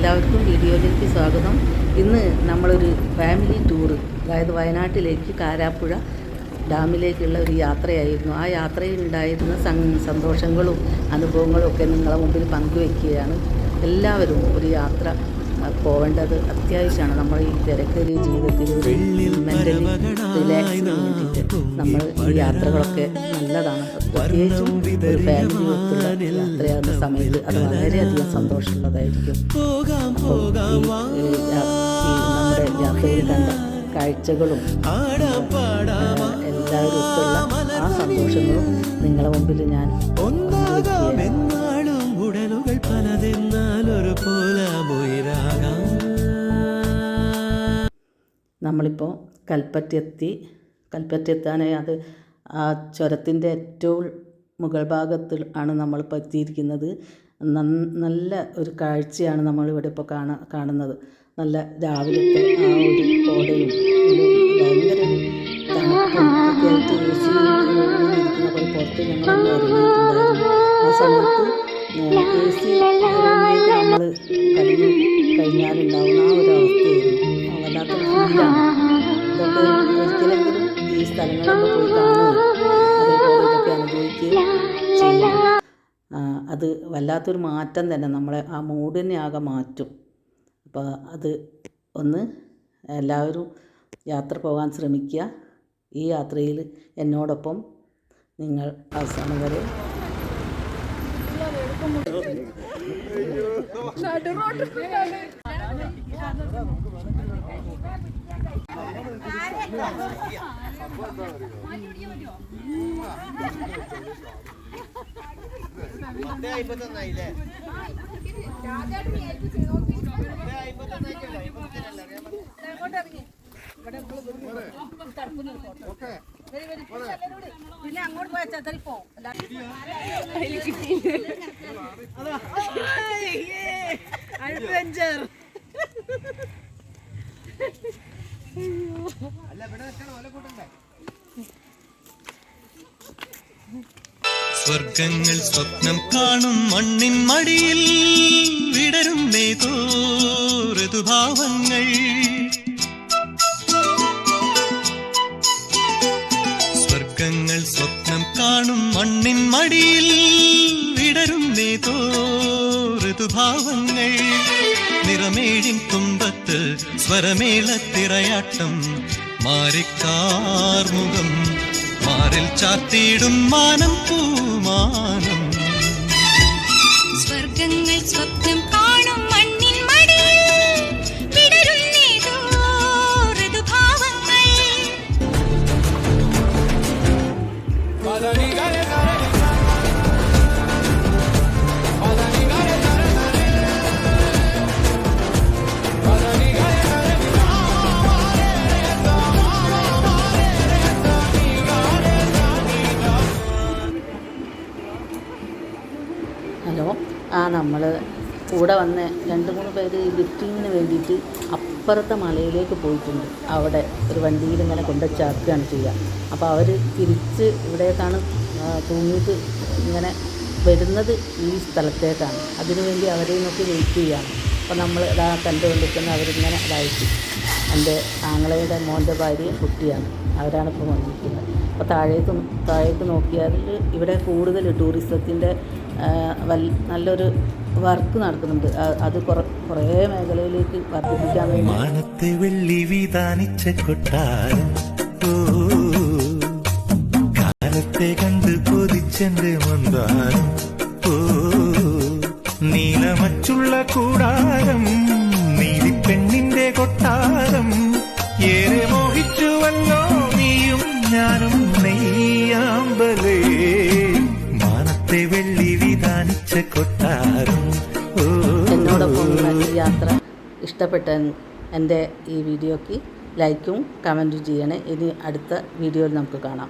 എല്ലാവർക്കും വീഡിയോയിലേക്ക് സ്വാഗതം. ഇന്ന് നമ്മളൊരു ഫാമിലി ടൂറ്, അതായത് വയനാട്ടിലേക്ക് കാരാപ്പുഴ ഡാമിലേക്കുള്ള ഒരു യാത്രയായിരുന്നു. ആ യാത്രയിൽ ഉണ്ടായിരുന്ന സന്തോഷങ്ങളും അനുഭവങ്ങളും ഒക്കെ നിങ്ങളെ മുമ്പിൽ പങ്കുവയ്ക്കുകയാണ്. എല്ലാവരും ഒരു യാത്ര പോവേണ്ടത് അത്യാവശ്യമാണ്. നമ്മൾ ഈ തിരക്കേറിയ ജീവിതത്തിൽ മെൻ്റലി റിലാക്സിന് വേണ്ടിയിട്ട് നമ്മൾ ഈ യാത്രകളൊക്കെ നല്ലതാണ്. പ്രത്യേകിച്ചും ഒരു ഫാമിലി ഒത്തുള്ള യാത്രയാകുന്ന സമയത്ത് അത് വളരെയധികം സന്തോഷമുള്ളതായിരിക്കും. നമ്മുടെ യാത്രയിൽ കണ്ട കാഴ്ചകളും എല്ലാവരും ഒത്തുള്ള ആ സന്തോഷങ്ങളും നിങ്ങളെ മുമ്പിൽ ഞാൻ നമ്മളിപ്പോൾ കൽപ്പറ്റെത്താനായി അത് ആ ചുരത്തിൻ്റെ ഏറ്റവും മുകൾ ഭാഗത്തിൽ ആണ് നമ്മളിപ്പോൾ എത്തിയിരിക്കുന്നത്. നല്ല ഒരു കാഴ്ചയാണ് നമ്മളിവിടെ ഇപ്പോൾ കാണുന്നത്. നല്ല രാവിലത്തെ ആ ഒരു കോടയും ഭയങ്കര തണുപ്പും ഒക്കെ ആയിട്ട് ഇരിക്കുന്ന പോലെ പുറത്ത് ഞങ്ങളൊന്ന് ഇറങ്ങിയിട്ടുണ്ടായിരുന്നു. ആ സമയത്ത് AC റൂമിലേക്ക് നമ്മൾ കഴിഞ്ഞു കഴിഞ്ഞാലുണ്ടാവുന്ന ആ ഒരു അവസ്ഥയായിരുന്നു. വല്ലാത്തൊരു ഫീലാണ്. ഇതൊക്കെ ഒരിക്കലെങ്കിലും ഈ സ്ഥലങ്ങളൊക്കെ പോയി കാണുകയും അതേപോലെ ഇതൊക്കെ അനുഭവിക്കുകയും ചെയ്യണം. അത് വല്ലാത്തൊരു മാറ്റം തന്നെ, നമ്മളെ ആ മൂഡിനെ ആകെ മാറ്റും. അപ്പോൾ അത് ഒന്ന് എല്ലാവരും യാത്ര പോകാൻ ശ്രമിക്കുക. ഈ യാത്രയിൽ എന്നോടൊപ്പം നിങ്ങൾ അവസാനം വരെ പിന്നെ അങ്ങോട്ട് പോയാൽ പോ അഡ്വഞ്ചർ. സ്വർഗങ്ങൾ സ്വപ്നം കാണും മണ്ണിൻ മടിയിൽ വിടരും നേതോ ഋതുഭാവങ്ങൾ. സ്വർഗങ്ങൾ സ്വപ്നം കാണും മണ്ണിൻ മടിയിൽ വിടരും നേതോ ഋതുഭാവങ്ങൾ. നിറമേഴിൻ തുമ്പത്ത് സ്വരമേളത്തിറയാട്ടം മാറിക്കാർമുഖം മാറിൽ ചാത്തിയിടും മാനം പൂമാനം. സ്വർഗങ്ങൾ സ്വപ്നം കാണും മണ്ണിൻ മടിയിൽ വിടരുന്നേതോ ഋതുഭാവങ്ങൾ. ഹലോ, നമ്മൾ കൂടെ വന്ന 2-3 പേര് ലിഫ്റ്റിങ്ങിന് വേണ്ടിയിട്ട് അപ്പുറത്തെ മലയിലേക്ക് പോയിട്ടുണ്ട്. അവിടെ ഒരു വണ്ടിയിൽ ഇങ്ങനെ കൊണ്ടുവച്ചാക്കുകയാണ് ചെയ്യുക. അപ്പോൾ അവർ തിരിച്ച് ഇവിടേക്കാണ് തൂങ്ങിയിട്ട് ഇങ്ങനെ വരുന്നത്, ഈ സ്ഥലത്തേക്കാണ്. അതിനുവേണ്ടി അവരെ നോക്കി വെയിറ്റ് ചെയ്യുകയാണ്. അപ്പോൾ നമ്മൾ കണ്ടുകൊണ്ടിരിക്കുന്ന അവരിങ്ങനെ അതായിട്ട് എൻ്റെ ആങ്ങളയുടെ മോൻ്റെ ഭാര്യയും കുട്ടിയാണ്, അവരാണ് ഇപ്പോൾ വന്നിരിക്കുന്നത്. അപ്പോൾ താഴേക്ക് നോക്കിയാൽ ഇവിടെ കൂടുതൽ ടൂറിസത്തിൻ്റെ നല്ലൊരു വർക്ക് നടക്കുന്നുണ്ട്. അത് കുറേ മേഖലയിലേക്ക് വർദ്ധിപ്പിക്കാൻ വേണ്ടി മാനത്തെ വെള്ളി വിധാനിച്ച കൊട്ടാരം കാലത്തെ കണ്ട് കൊതിച്ചെന്റെ മന്ദാരം നീലമച്ചുള്ള കൂടാരം നീലിപ്പെണ്ണിന്റെ കൊട്ടാരം ഏറെ മോഹിച്ചുവല്ലോ നീയും ഞാനും നെയ്യാമ്പലേ. മാനത്തെ വെള്ളി വിധാനിച്ച കൊട്ടാരം. എന്നോടൊപ്പം ഈ യാത്ര ഇഷ്ടപ്പെട്ട എൻ്റെ ഈ വീഡിയോയ്ക്ക് ലൈക്കും കമൻറ്റും ചെയ്യണേ. ഇനി അടുത്ത വീഡിയോയിൽ നമുക്ക് കാണാം.